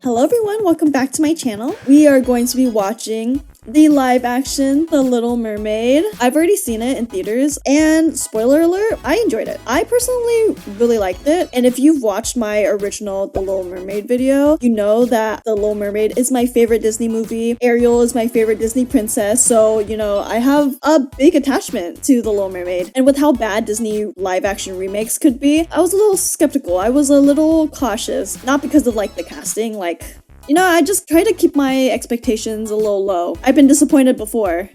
Hello everyone, welcome back to my channel. We are going to be watching the live action The Little Mermaid. I've already seen it in theaters and spoiler alert, I enjoyed it. I personally really liked it, and if you've watched my original The Little Mermaid video, you know that The Little Mermaid is my favorite Disney movie. Ariel is my favorite Disney princess, so you know I have a big attachment to The Little Mermaid. And with how bad Disney live action remakes could be, I was a little skeptical. I was a little cautious, not because of like the casting, you know, I just try to keep my expectations a little low. I've been disappointed before.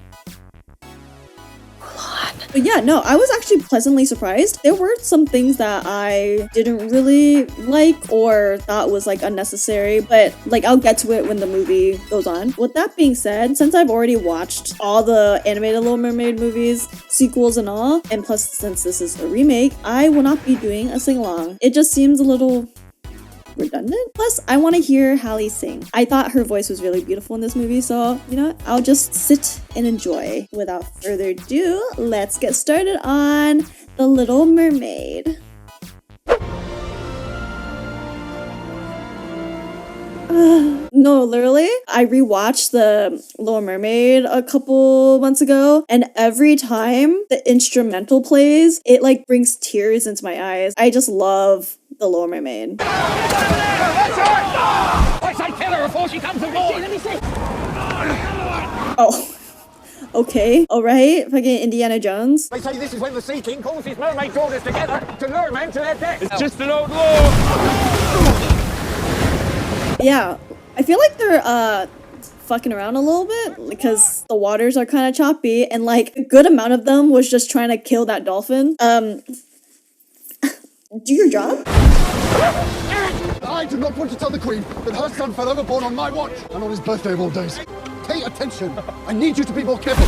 But yeah, no, I was actually pleasantly surprised. There were some things that I didn't really like or thought was like unnecessary, but like I'll get to it when the movie goes on. With that being said, since I've already watched all the animated Little Mermaid movies, sequels and all, and plus since this is a remake, I will not be doing a sing-along. It just seems a little redundant. Plus, I want to hear Halle sing. I thought her voice was really beautiful in this movie, so you know what? I'll just sit and enjoy. Without further ado, let's get started on The Little Mermaid. No, literally, I rewatched The Little Mermaid a couple months ago, and every time the instrumental plays, it like brings tears into my eyes. I just love The Little Mermaid. I say kill her before she comes aboard! Let me see! Oh. Okay, alright, fucking Indiana Jones. They say this is when the Sea King calls his mermaid daughters together to lure men to their death. It's just an old law! Yeah, I feel like they're fucking around a little bit because the waters are kind of choppy, and like a good amount of them was just trying to kill that dolphin. Do your job? I do not want to tell the Queen that her son fell overboard on my watch and on his birthday of all days. Pay attention. I need you to be more careful.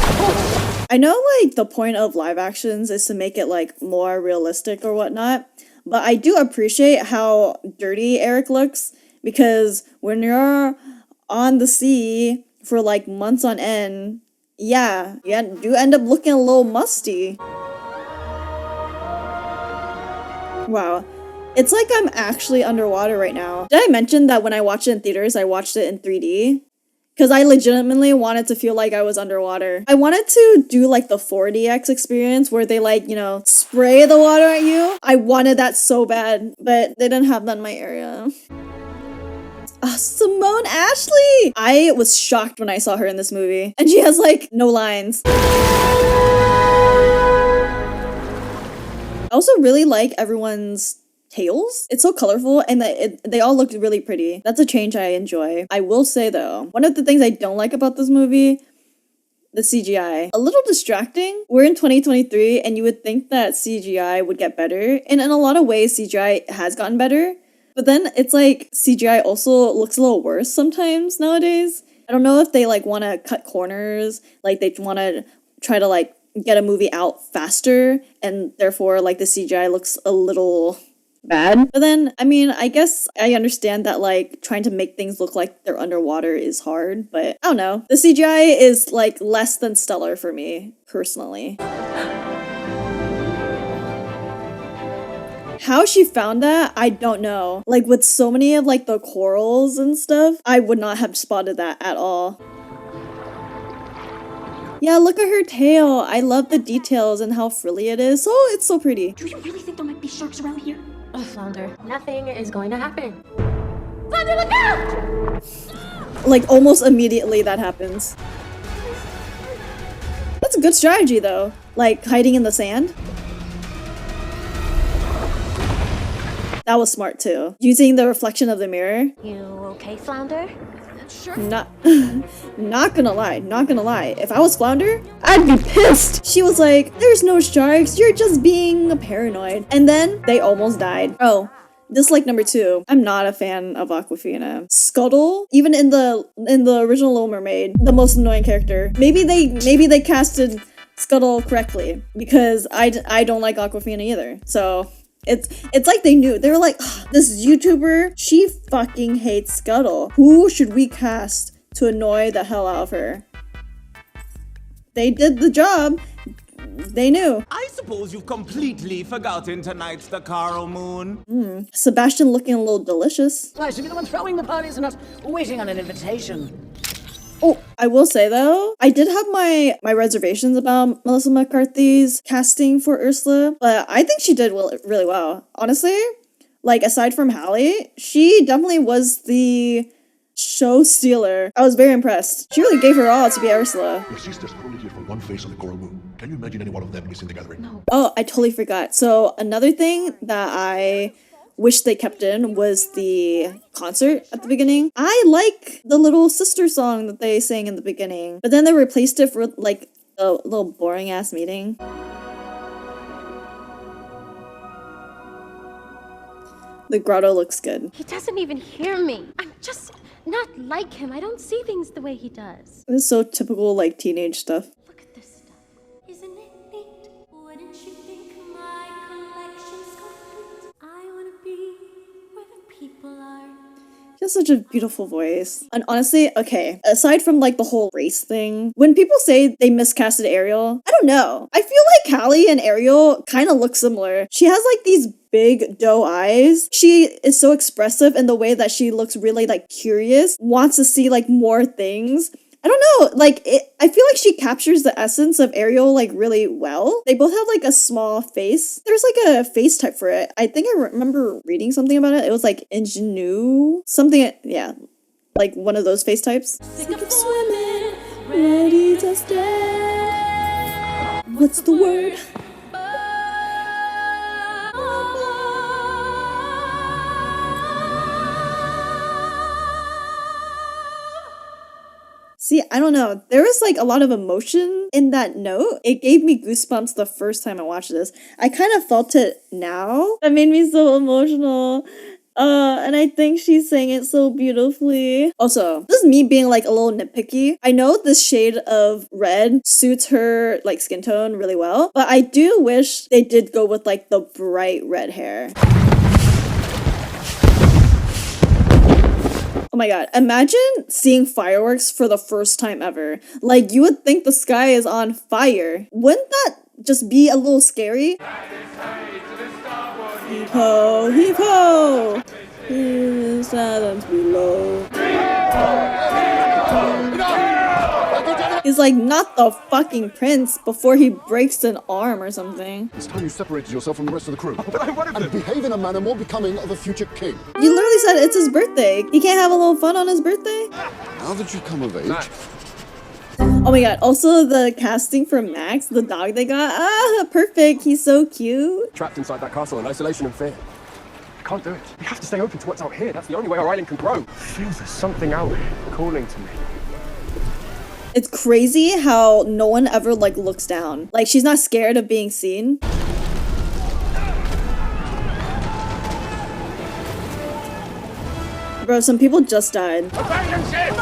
I know like the point of live actions is to make it like more realistic or whatnot, but I do appreciate how dirty Eric looks, because when you're on the sea for like months on end, yeah, you do end up looking a little musty. Wow. It's like I'm actually underwater right now. Did I mention that when I watched it in theaters, I watched it in 3D? Because I legitimately wanted to feel like I was underwater. I wanted to do like the 4DX experience where they like, you know, spray the water at you. I wanted that so bad, but they didn't have that in my area. Simone Ashley! I was shocked when I saw her in this movie. And she has like no lines. I also really like everyone's tails. It's so colorful and they all look really pretty. That's a change I enjoy. I will say though, one of the things I don't like about this movie, the CGI. A little distracting. We're in 2023 and you would think that CGI would get better. And in a lot of ways, CGI has gotten better. But then it's like CGI also looks a little worse sometimes nowadays. I don't know if they like want to cut corners, like they want to try to like get a movie out faster and therefore like the CGI looks a little bad. But then, I mean, I guess I understand that like trying to make things look like they're underwater is hard, but I don't know. The CGI is like less than stellar for me personally. How she found that, I don't know. Like with so many of like the corals and stuff, I would not have spotted that at all. Yeah, look at her tail. I love the details and how frilly it is. Oh, it's so pretty. Do you really think there might be sharks around here? Oh, Flounder, nothing is going to happen. Flounder, look out! Like almost immediately that happens. That's a good strategy though. Like hiding in the sand. That was smart too. Using the reflection of the mirror. You okay, Flounder? Sure. Not gonna lie. If I was Flounder, I'd be pissed. She was like, there's no sharks, you're just being paranoid. And then they almost died. Oh, dislike number 2. I'm not a fan of Awkwafina. Scuttle, even in the original Little Mermaid, the most annoying character. Maybe they casted Scuttle correctly, because I don't like Awkwafina either. So it's like they knew. They were like, this YouTuber, she fucking hates Scuttle. Who should we cast to annoy the hell out of her? They did the job. they knew. I suppose you've completely forgotten tonight's the Coral Moon. Sebastian looking a little delicious. I should be the one throwing the parties and not waiting on an invitation. Oh, I will say though, I did have my reservations about Melissa McCarthy's casting for Ursula, but I think she did really well. Honestly, like aside from Hallie, she definitely was the show stealer. I was very impressed. She really gave her all to be Ursula. Your sisters are only here for one face on the Coral Moon. Can you imagine any one of them missing the gathering? No. Oh, I totally forgot. So another thing that I wish they kept in was the concert at the beginning. I like the little sister song that they sang in the beginning, but then they replaced it for like a little boring ass meeting. The grotto looks good. He doesn't even hear me. I'm just not like him. I don't see things the way he does. This is so typical like teenage stuff. Look at this stuff. Isn't it neat? Wouldn't you think my collection's complete? I wanna be where the people are. She has such a beautiful voice. And honestly, okay, aside from like the whole race thing, when people say they miscasted Ariel, I don't know. I feel like Hallie and Ariel kind of look similar. She has like these big doe eyes. She is so expressive in the way that she looks really like curious, wants to see like more things. I don't know, like I feel like she captures the essence of Ariel like really well. They both have like a small face. There's like a face type for it. I think I remember reading something about it. It was like ingenue, something, yeah, like one of those face types. Sick of swimming, Ready to stand. What's the word? See, I don't know. There was like a lot of emotion in that note. It gave me goosebumps the first time I watched this. I kind of felt it now. That made me so emotional. And I think she sang it so beautifully. Also, this is me being like a little nitpicky. I know this shade of red suits her like skin tone really well, but I do wish they did go with like the bright red hair. Oh my god, imagine seeing fireworks for the first time ever. Like, you would think the sky is on fire. Wouldn't that just be a little scary? Heave ho, heave ho! Here's silence below. He's like not the fucking prince before he breaks an arm or something. It's time you separated yourself from the rest of the crew. But I'm one of And them. behave in a manner more becoming of a future king. You literally said it's his birthday. He can't have a little fun on his birthday? Now that you come of age, Oh my god, also the casting for Max, the dog they got. Ah, perfect. He's so cute. Trapped inside that castle in isolation and fear. I can't do it. We have to stay open to what's out here. That's the only way our island can grow. I feel there's something out here calling to me. It's crazy how no one ever like looks down. Like, she's not scared of being seen. Bro, some people just died. Abandon ship!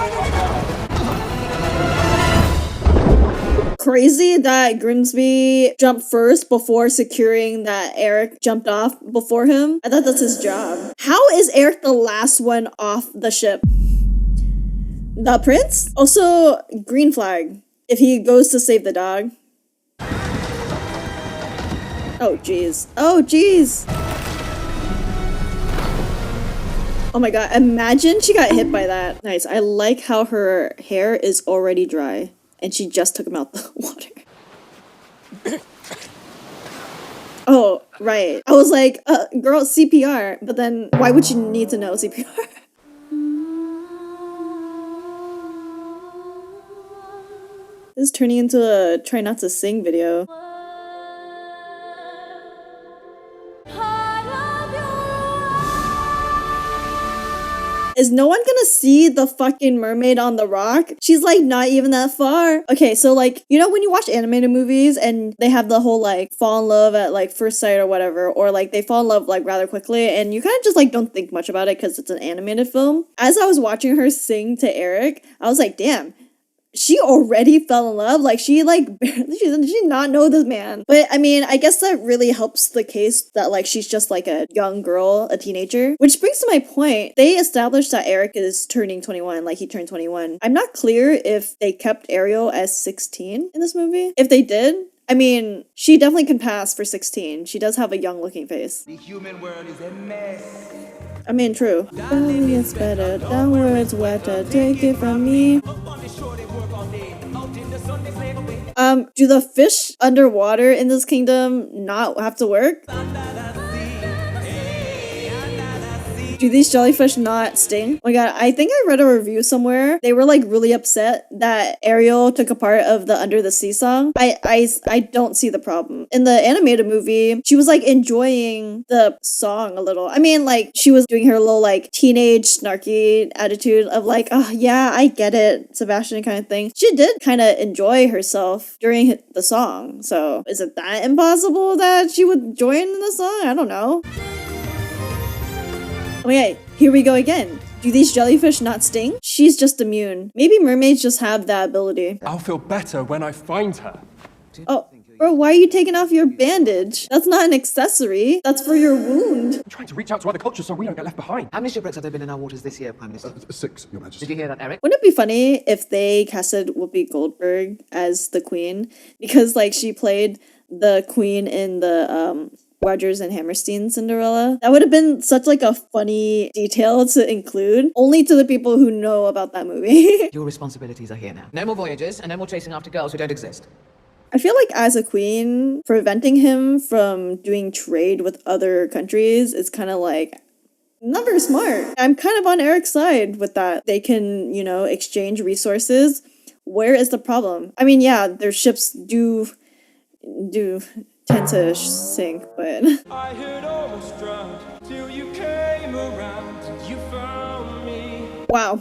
Crazy that Grimsby jumped first before securing that Eric jumped off before him. I thought that's his job. How is Eric the last one off the ship? The prince? Also, green flag. If he goes to save the dog. Oh, jeez. Oh, jeez. Oh my god, imagine she got hit by that. Nice. I like how her hair is already dry. And she just took him out the water. Oh, right. I was like, girl, CPR. But then, why would you need to know CPR? This is turning into a try not to sing video. Is no one gonna see the fucking mermaid on the rock? She's like not even that far. Okay, so like, you know when you watch animated movies and they have the whole like fall in love at like first sight or whatever, or like they fall in love like rather quickly and you kind of just like don't think much about it because it's an animated film. As I was watching her sing to Eric, I was like, damn, she already fell in love. Like, she like barely, she did not know this man. But I mean, I guess that really helps the case that like she's just like a young girl, a teenager. Which brings to my point, they established that Eric is turning 21, like he turned 21. I'm not clear if they kept Ariel as 16 in this movie. If they did, I mean, she definitely can pass for 16. She does have a young looking face. The human world is a mess. I mean, true. Only it's better, down where it's wetter, take it from me. Do the fish underwater in this kingdom not have to work? Do these jellyfish not sting? Oh my god, I think I read a review somewhere. They were like really upset that Ariel took a part of the Under the Sea song. I don't see the problem. In the animated movie, she was like enjoying the song a little. I mean, like she was doing her little like teenage snarky attitude of like, oh yeah, I get it, Sebastian kind of thing. She did kind of enjoy herself during the song. So is it that impossible that she would join the song? I don't know. Okay, here we go again. Do these jellyfish not sting? She's just immune. Maybe mermaids just have that ability. I'll feel better when I find her. Oh, bro, why are you taking off your bandage? That's not an accessory. That's for your wound. I'm trying to reach out to other cultures so we don't get left behind. How many shipwrecks have there been in our waters this year, Prime Minister? 6, Your Majesty. Did you hear that, Eric? Wouldn't it be funny if they casted Whoopi Goldberg as the queen? Because, like, she played the queen in the, Rodgers and Hammerstein Cinderella. That would have been such like a funny detail to include, only to the people who know about that movie. Your responsibilities are here now. No more voyages and no more chasing after girls who don't exist. I feel like as a queen, preventing him from doing trade with other countries is kind of like not very smart. I'm kind of on Eric's side with that. They can, you know, exchange resources. Where is the problem? I mean, yeah, their ships do tend to sink, but I had almost drowned till you came around and you found me. Wow,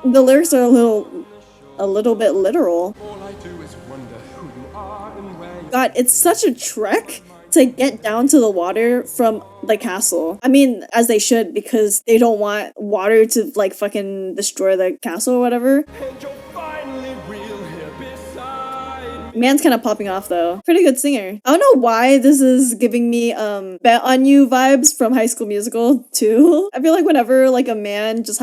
the lyrics are a little bit literal. All I do is wonder who you are and where you God, it's such a trek to get down to the water from the castle. I mean, as they should, because they don't want water to like fucking destroy the castle or whatever. and you're finally real here beside me. Man's kind of popping off though. Pretty good singer. I don't know why this is giving me Bet on You vibes from High School Musical too. I feel like whenever like a man just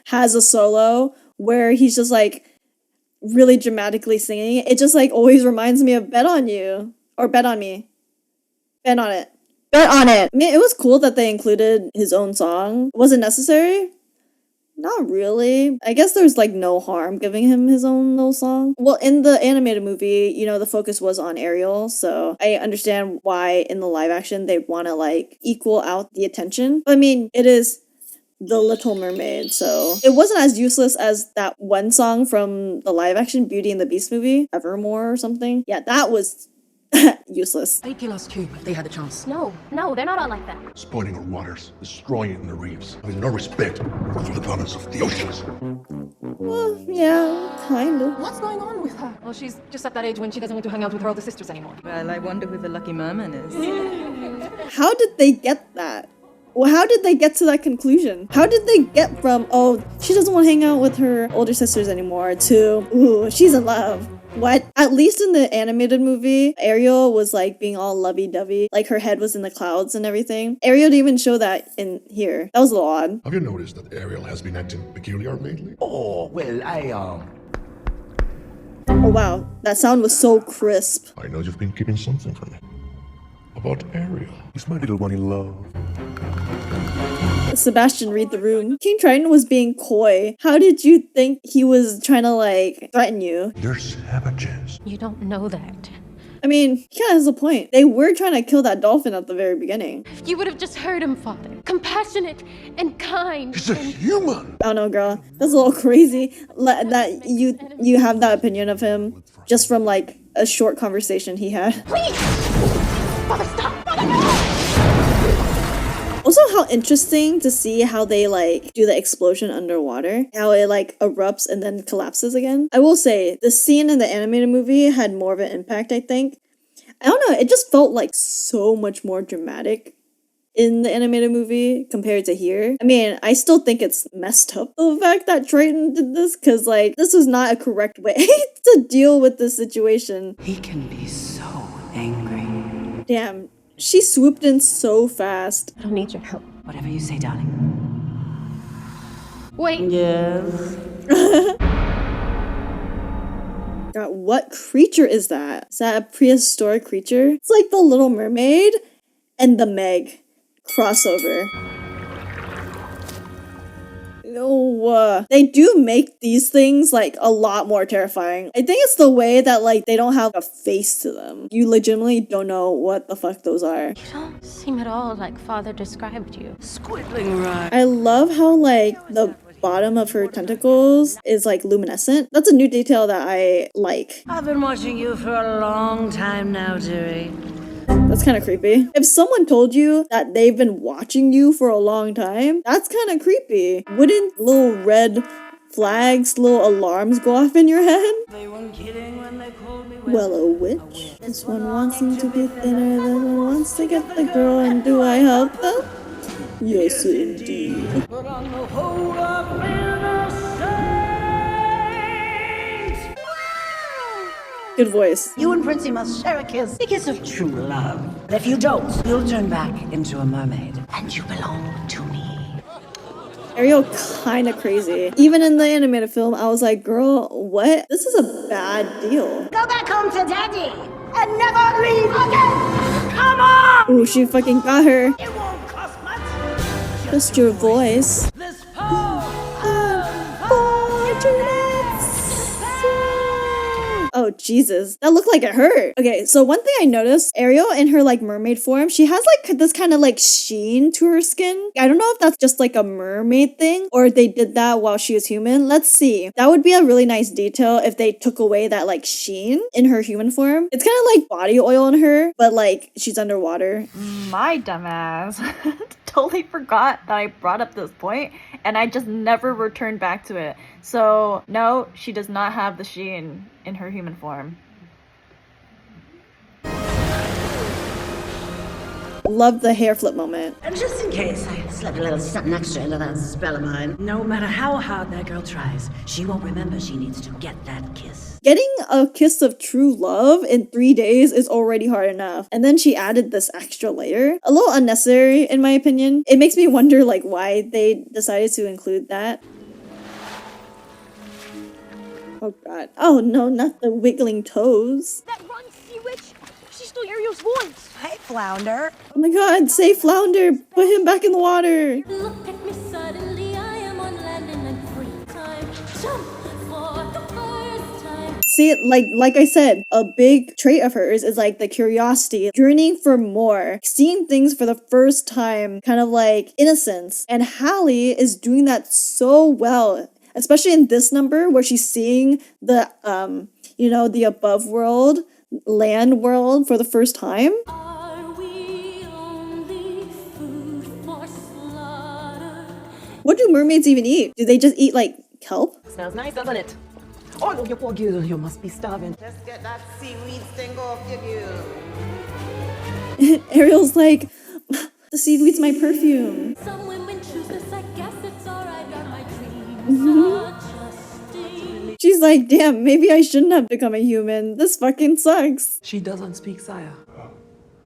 has a solo where he's just like really dramatically singing, it just like always reminds me of Bet on You or Bet on Me. Bet on it. Bet on it. I mean, it was cool that they included his own song. Was it necessary? Not really. I guess there's like no harm giving him his own little song. Well, in the animated movie, you know, the focus was on Ariel, so I understand why in the live action they want to like equal out the attention. But I mean, it is The Little Mermaid, so it wasn't as useless as that one song from the live action Beauty and the Beast movie, Evermore or something. Yeah, that was useless. They'd kill us too if they had the chance. No, they're not all like that. Spoiling our waters, destroying the reefs, having no respect for the balance of the oceans. Well, yeah, kind of. What's going on with her? Well, she's just at that age when she doesn't want to hang out with her older sisters anymore. Well, I wonder who the lucky merman is. How did they get that? Well, how did they get to that conclusion? How did they get from, oh, she doesn't want to hang out with her older sisters anymore, to, ooh, she's in love? What? At least in the animated movie, Ariel was like being all lovey-dovey, like her head was in the clouds and everything. Ariel didn't even show that in here. That was a little odd. Have you noticed that Ariel has been acting peculiar lately? Oh, well, Oh wow, that sound was so crisp. I know you've been keeping something from me. About Ariel. He's my little one in love. Sebastian, read the room. King Triton was being coy. How did you think he was trying to like threaten you? You're savages. You don't know that. I mean, he kind of has a point. They were trying to kill that dolphin at the very beginning. If you would have just heard him, Father. Compassionate and kind. He's a human! I don't know, girl. That's a little crazy that you have that opinion of him just from like a short conversation he had. Please! Father, stop! Father, no! Also, how interesting to see how they like do the explosion underwater, how it like erupts and then collapses again. I will say the scene in the animated movie had more of an impact, I think. I don't know, it just felt like so much more dramatic in the animated movie compared to here. I mean, I still think it's messed up the fact that Triton did this, because like this was not a correct way to deal with this situation. He can be so angry. Damn. She swooped in so fast. I don't need your help. Whatever you say, darling. Wait. Yes. God, what creature is that? Is that a prehistoric creature? It's like the Little Mermaid and the Meg crossover. No, they do make these things like a lot more terrifying. I think it's the way that like they don't have a face to them. You legitimately don't know what the fuck those are. You don't seem at all like Father described you. Squiddling right. I love how like the bottom of her tentacles is like luminescent. That's a new detail that I like. I've been watching you for a long time now, dearie. That's kind of creepy. If someone told you that they've been watching you for a long time, that's kind of creepy. Wouldn't little red flags, little alarms go off in your head? They weren't kidding when they called me Well, a witch. This one wants him to be thinner, this one wants to get the girl, and do I help them? Yes, indeed. But on the whole of innocence. Good voice. You and Princey must share a kiss. A kiss of true love. And if you don't, you'll turn back into a mermaid. And you belong to me. Ariel kind of crazy. Even in the animated film, I was like, girl, what? This is a bad deal. Go back home to Daddy and never leave again. Come on! Ooh, she fucking got her. It won't cost much. Just your voice. This poem. Oh, Jesus. That looked like it hurt. Okay, so one thing I noticed, Ariel in her like mermaid form, she has like this kind of like sheen to her skin. I don't know if that's just like a mermaid thing or they did that while she was human. Let's see. That would be a really nice detail if they took away that like sheen in her human form. It's kind of like body oil on her, but like she's underwater. My dumbass totally forgot that I brought up this point and I just never returned back to it. So no, she does not have the sheen in her human form. Love the hair flip moment. And just in case I slipped a little something extra into that spell of mine, no matter how hard that girl tries, she won't remember she needs to get that kiss. Getting a kiss of true love in 3 days is already hard enough. And then she added this extra layer. A little unnecessary in my opinion. It makes me wonder like why they decided to include that. Oh god. Oh no, not the wiggling toes. That run sea witch! She stole Ariel's voice! Hey, Flounder. Oh my god, save Flounder! Put him back in the water! Look at me suddenly, I am on land and I'm free. Time, jump for the first time. See, like I said, a big trait of hers is like the curiosity, yearning for more, seeing things for the first time, kind of like innocence. And Hallie is doing that so well. Especially in this number where she's seeing the, the above world, land world for the first time. Are we only food for slaughter? What do mermaids even eat? Do they just eat like kelp? Smells nice, doesn't it? Oh, you poor girl, you must be starving. Let's get that seaweed sting off your girl. Ariel's like, the seaweed's my perfume. Some women choose this, I guess it's alright, are my dreams adjusting. She's like, damn, maybe I shouldn't have become a human. This fucking sucks. She doesn't speak Saya.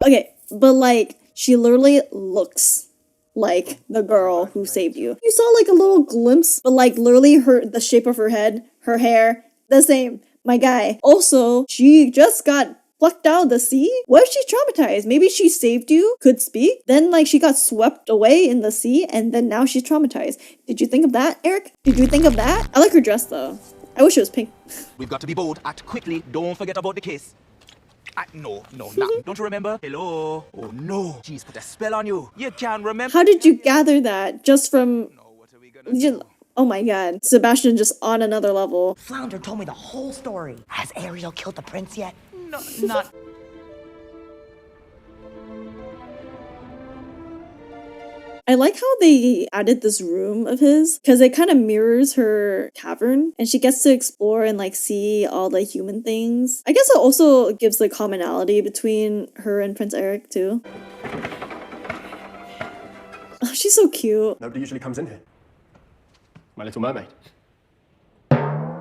Okay, but like, she literally looks like the girl who saved you. You saw like a little glimpse, but like literally the shape of her head, her hair, the same. My guy. Also, she just got plucked out of the sea? What if she's traumatized? Maybe she saved you, could speak, then like she got swept away in the sea, and then now she's traumatized. Did you think of that, Eric? Did you think of that? I like her dress though. I wish it was pink. We've got to be bold, act quickly, don't forget about the kiss. No, nah. Don't you remember? Hello? Oh no, she's put a spell on you. You can't remember. How did you gather that just from... Oh my god. Sebastian just on another level. Flounder told me the whole story. Has Ariel killed the prince yet? No, not... I like how they added this room of his because it kind of mirrors her cavern and she gets to explore and like see all the human things. I guess it also gives the commonality between her and Prince Eric too. Oh, she's so cute. Nobody usually comes in here. My Little Mermaid.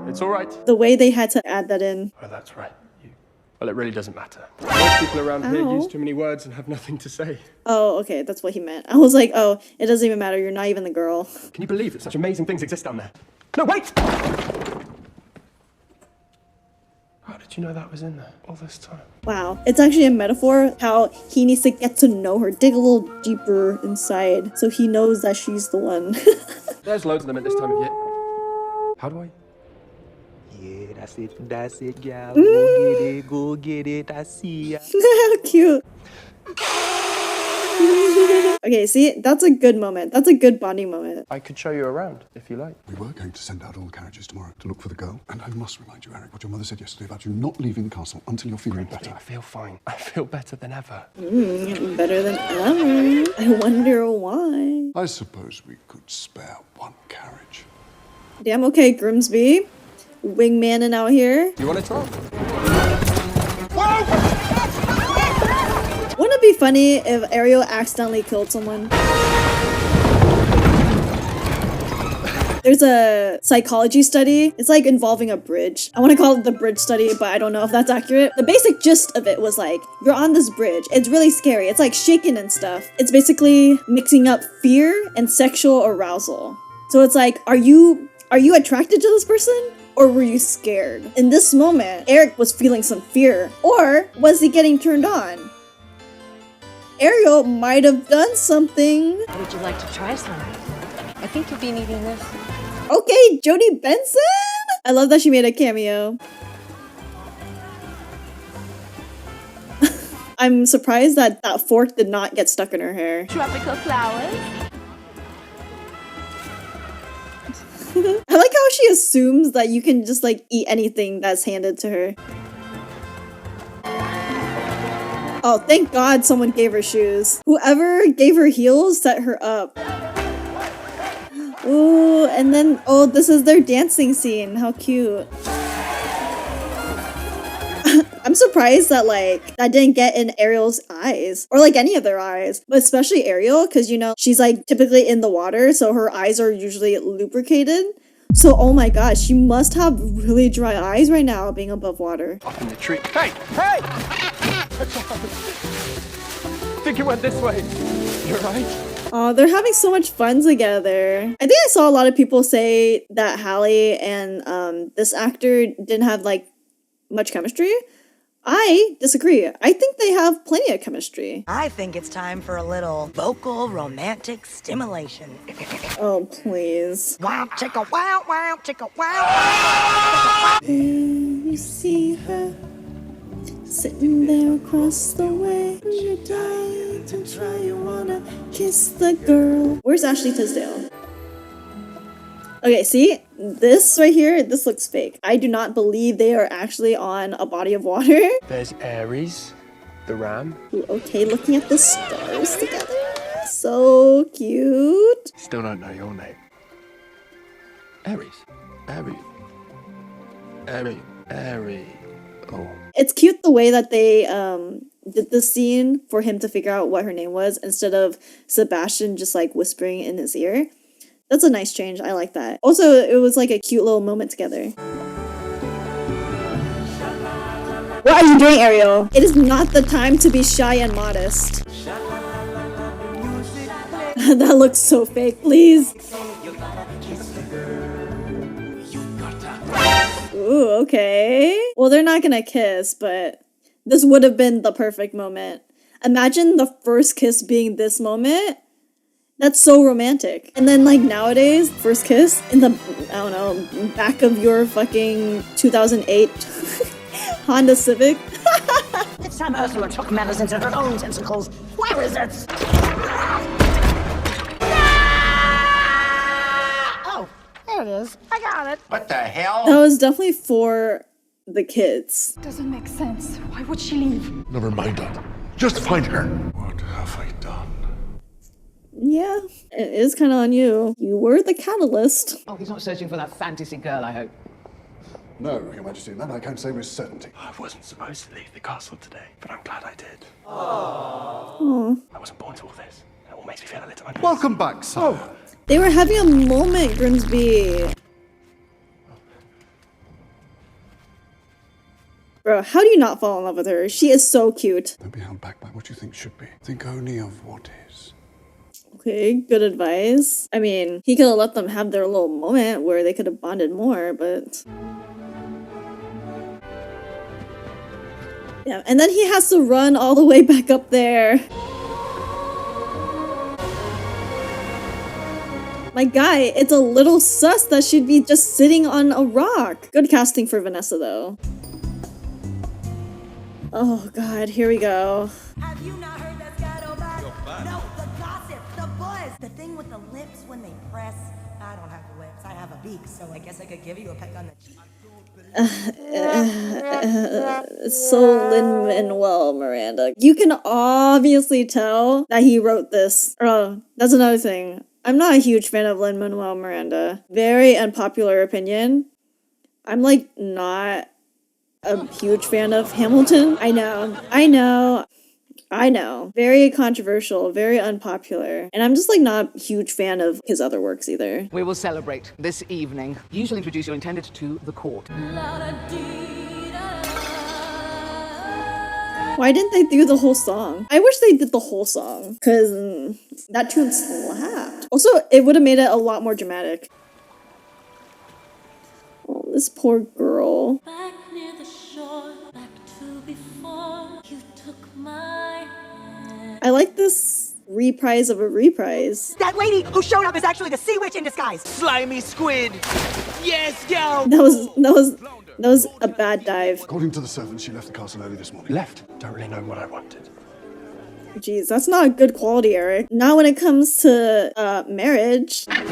It's all right. The way they had to add that in. Oh, that's right. Well, it really doesn't matter. Most people around here use too many words and have nothing to say. Oh, okay, that's what he meant. I was like, oh, it doesn't even matter. You're not even the girl. Can you believe that such amazing things exist down there? No, wait! did you know that was in there all this time? Wow. It's actually a metaphor how he needs to get to know her, dig a little deeper inside so he knows that she's the one. There's loads of them at this time of year. How do I? Yeah, that's it, gal. Mm. Go get it, I see ya. How cute. Okay, see? That's a good moment. That's a good bonding moment. I could show you around, if you like. We were going to send out all the carriages tomorrow to look for the girl. And I must remind you, Eric, what your mother said yesterday about you not leaving the castle until you're feeling better. I feel fine. I feel better than ever. Better than ever. I wonder why. I suppose we could spare one carriage. Damn, okay, Grimsby. Wingmanin' out here. You want to try? Wouldn't it be funny if Ariel accidentally killed someone? There's a psychology study. It's like involving a bridge. I want to call it the bridge study, but I don't know if that's accurate. The basic gist of it was like, you're on this bridge. It's really scary. It's like shaking and stuff. It's basically mixing up fear and sexual arousal. So it's like, are you attracted to this person? Or were you scared? In this moment, Eric was feeling some fear. Or was he getting turned on? Ariel might have done something. Would you like to try some? I think you'll be needing this. Okay, Jodie Benson? I love that she made a cameo. I'm surprised that that fork did not get stuck in her hair. Tropical flowers. I like how she assumes that you can just like eat anything that's handed to her. Oh, thank God someone gave her shoes. Whoever gave her heels set her up. Ooh, and then, oh, this is their dancing scene. How cute. I'm surprised that, like, that didn't get in Ariel's eyes. Or, like, any of their eyes. But especially Ariel, because, you know, she's, like, typically in the water, so her eyes are usually lubricated. So, oh my gosh, she must have really dry eyes right now being above water. Up in the tree. Hey! Hey! I think it went this way. You're right. Oh, they're having so much fun together. I think I saw a lot of people say that Hallie and this actor didn't have, like, much chemistry. I disagree. I think they have plenty of chemistry. I think it's time for a little vocal romantic stimulation. Oh, please. Wow, chicka, wow, wow, chicka, wow. You see her sitting there across the way. You're dying to try, you wanna kiss the girl. Where's Ashley Tisdale? Okay, see? This right here, this looks fake. I do not believe they are actually on a body of water. There's Ares, the ram. Ooh, okay, looking at the stars together. So cute. Still don't know your name. Ares. Aries. Oh. It's cute the way that they did the scene for him to figure out what her name was instead of Sebastian just like whispering in his ear. That's a nice change. I like that. Also, it was like a cute little moment together. What are you doing, Ariel? It is not the time to be shy and modest. That looks so fake, please. Ooh, okay. Well, they're not gonna kiss, but this would have been the perfect moment. Imagine the first kiss being this moment. That's so romantic. And then, like, nowadays, first kiss in the, I don't know, back of your fucking 2008 Honda Civic. It's time Ursula took matters into her own tentacles. Where is it? Oh, there it is. I got it. What the hell? That was definitely for the kids. Doesn't make sense. Why would she leave? Never mind that. Just find her. What have I done? Yeah, it is kind of on you. You were the catalyst. Oh, he's not searching for that fantasy girl, I hope. No, Your Majesty, that I can't say with certainty. I wasn't supposed to leave the castle today, but I'm glad I did. Oh. I wasn't born to all this. It all makes me feel a little uneasy. Welcome back, sire. Oh. They were having a moment, Grimsby. Bro, how do you not fall in love with her? She is so cute. Don't be held back by what you think should be. Think only of what is. Okay, good advice. I mean, he could have let them have their little moment where they could have bonded more, but... Yeah, and then he has to run all the way back up there. My guy, it's a little sus that she'd be just sitting on a rock. Good casting for Vanessa, though. Oh god, here we go. Have you not heard that Scuttle back? No, the gossip, the buzz. The thing with the lips when they press. I don't have lips, I have a beak, so I guess I could give you a peck on the cheek. So Lin-Manuel Miranda. You can obviously tell that he wrote this. Oh, that's another thing. I'm not a huge fan of Lin-Manuel Miranda. Very unpopular opinion. I'm like not a huge fan of Hamilton. I know. Very controversial, very unpopular. And I'm just like not a huge fan of his other works either. We will celebrate this evening. Usually introduce your intended to the court. Why didn't they do the whole song? I wish they did the whole song, because that tune slapped. Also, it would have made it a lot more dramatic. Oh, this poor girl. Back near the shore, back to before you took my hand. I like this reprise of a reprise. That lady who showed up is actually the sea witch in disguise. Slimy squid. Yes, go. That was a bad dive. According to the servant, she left the castle early this morning. Left. Don't really know what I wanted. Jeez, that's not a good quality, Eric. Not when it comes to marriage. Help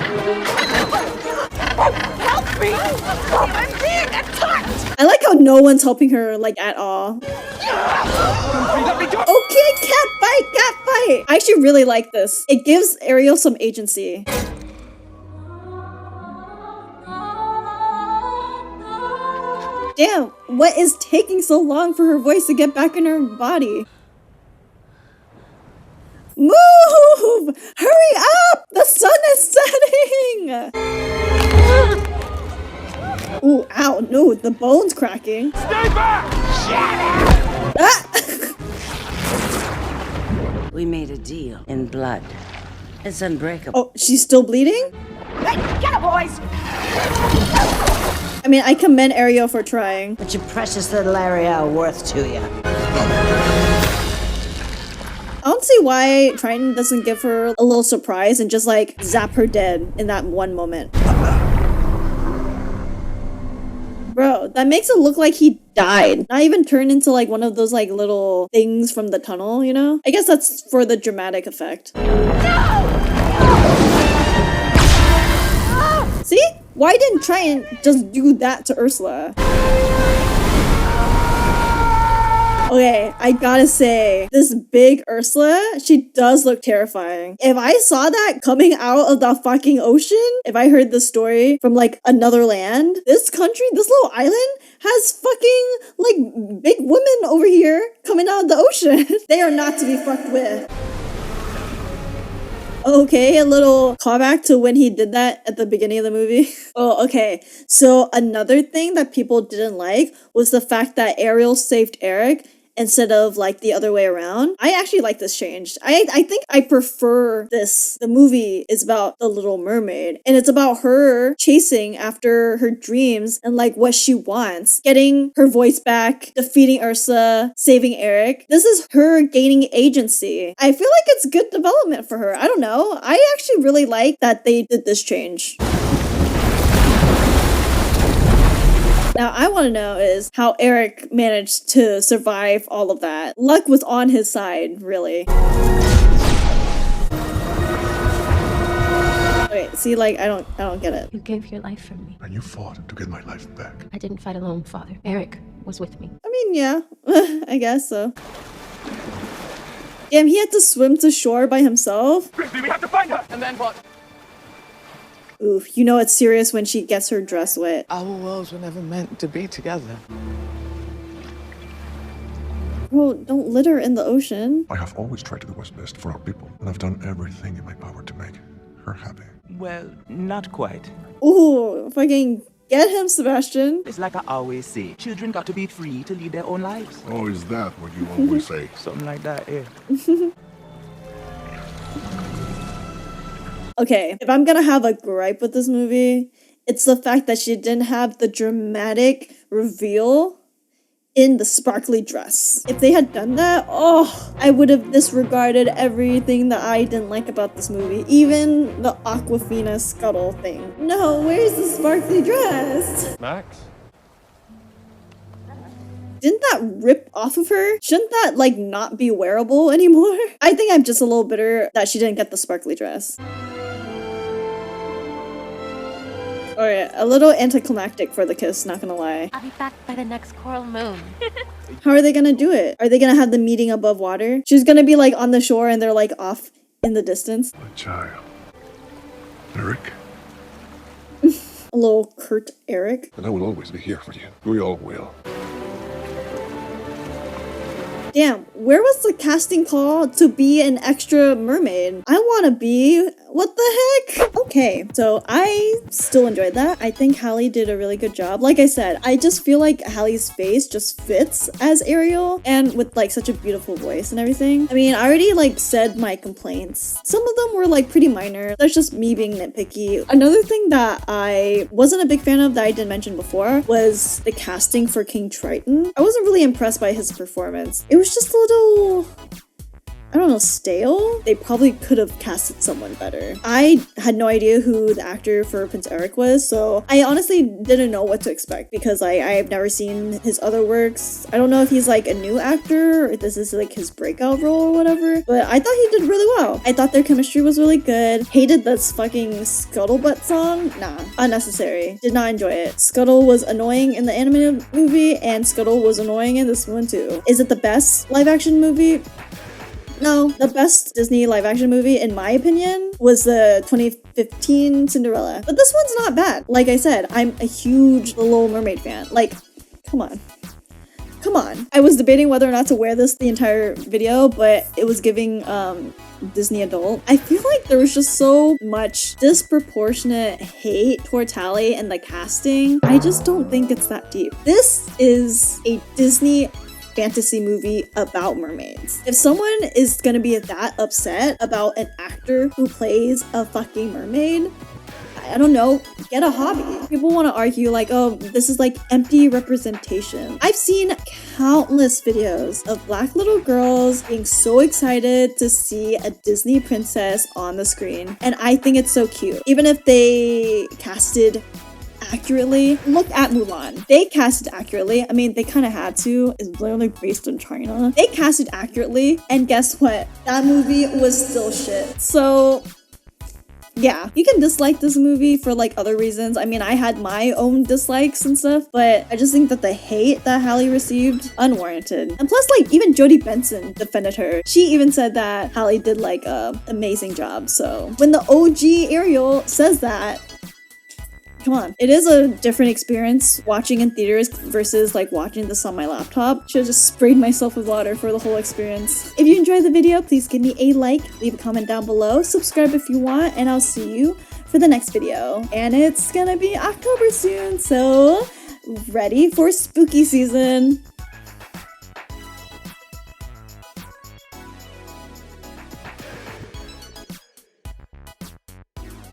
me! I'm being attacked! I like how no one's helping her, like, at all. Okay, cat fight! I actually really like this. It gives Ariel some agency. Damn, what is taking so long for her voice to get back in her body? Move! Hurry up! The sun is setting! Ooh, ow, no, the bone's cracking. Stay back! Ah! We made a deal in blood. It's unbreakable. Oh, she's still bleeding? Hey, get it, boys! I mean, I commend Ariel for trying. What's your precious little Ariel worth to you? I don't see why Triton doesn't give her a little surprise and just like zap her dead in that one moment. Bro, that makes it look like he died. Not even turned into like one of those like little things from the tunnel, you know? I guess that's for the dramatic effect. No! See? Why didn't Triton just do that to Ursula? Okay, I gotta say, this big Ursula, she does look terrifying. If I saw that coming out of the fucking ocean, if I heard the story from like another land, this country, this little island has fucking like big women over here coming out of the ocean. They are not to be fucked with. Okay, a little callback to when he did that at the beginning of the movie. Oh, okay. So another thing that people didn't like was the fact that Ariel saved Eric instead of like the other way around. I actually like this change. I think I prefer this. The movie is about the Little Mermaid and it's about her chasing after her dreams and like what she wants, getting her voice back, defeating Ursula, saving Eric. This is her gaining agency. I feel like it's good development for her. I don't know. I actually really like that they did this change. Now, I want to know is how Eric managed to survive all of that. Luck was on his side, really. Wait, see, like, I don't get it. You gave your life for me. And you fought to get my life back. I didn't fight alone, Father. Eric was with me. I mean, yeah, I guess so. Damn, he had to swim to shore by himself? Quickly, we have to find her! And then what? Oof, you know it's serious when she gets her dress wet. Our worlds were never meant to be together. Bro, don't litter in the ocean. I have always tried to do what's best for our people, and I've done everything in my power to make her happy. Well, not quite. Ooh, fucking get him, Sebastian. It's like I always say, children got to be free to lead their own lives. Oh, is that what you always say? Something like that, yeah. Okay, if I'm gonna have a gripe with this movie, it's the fact that she didn't have the dramatic reveal in the sparkly dress. If they had done that, oh, I would have disregarded everything that I didn't like about this movie, even the Aquafina Scuttle thing. No, where's the sparkly dress? Max? Didn't that rip off of her? Shouldn't that, like, not be wearable anymore? I think I'm just a little bitter that she didn't get the sparkly dress. Alright, a little anticlimactic for the kiss, not gonna lie. I'll be back by the next coral moon. How are they gonna do it? Are they gonna have the meeting above water? She's gonna be, like, on the shore and they're, like, off in the distance. My child. Eric? A little Kurt Eric. And I will always be here for you. We all will. Damn, where was the casting call to be an extra mermaid? I wanna be... What the heck? Okay, so I still enjoyed that. I think Halle did a really good job. Like I said, I just feel like Halle's face just fits as Ariel, and with like such a beautiful voice and everything. I mean, I already like said my complaints. Some of them were like pretty minor. That's just me being nitpicky. Another thing that I wasn't a big fan of that I didn't mention before was the casting for King Triton. I wasn't really impressed by his performance. It was just a little... I don't know, stale? They probably could have casted someone better. I had no idea who the actor for Prince Eric was, so I honestly didn't know what to expect because I have never seen his other works. I don't know if he's like a new actor or if this is like his breakout role or whatever, but I thought he did really well. I thought their chemistry was really good. Hated this fucking Scuttlebutt song. Nah, unnecessary. Did not enjoy it. Scuttle was annoying in the animated movie and Scuttle was annoying in this one too. Is it the best live action movie? No, the best Disney live-action movie, in my opinion, was the 2015 Cinderella. But this one's not bad. Like I said, I'm a huge The Little Mermaid fan. Like, come on. Come on. I was debating whether or not to wear this the entire video, but it was giving Disney adult. I feel like there was just so much disproportionate hate towards Halle and the casting. I just don't think it's that deep. This is a Disney fantasy movie about mermaids. If someone is gonna be that upset about an actor who plays a fucking mermaid, I don't know, get a hobby. People want to argue like, oh, this is like empty representation. I've seen countless videos of black little girls being so excited to see a Disney princess on the screen, and I think it's so cute. Even if they casted accurately. Look at Mulan. They casted accurately. I mean, they kind of had to. It's literally based in China. They casted accurately, and guess what? That movie was still shit. So yeah, you can dislike this movie for like other reasons. I mean, I had my own dislikes and stuff, but I just think that the hate that Halle received, unwarranted. And plus, like, even Jodie Benson defended her. She even said that Halle did like a amazing job. So when the OG Ariel says that, come on. It is a different experience watching in theaters versus like watching this on my laptop. Should have just sprayed myself with water for the whole experience. If you enjoyed the video, please give me a like, leave a comment down below, subscribe if you want, and I'll see you for the next video. And it's gonna be October soon, so ready for spooky season.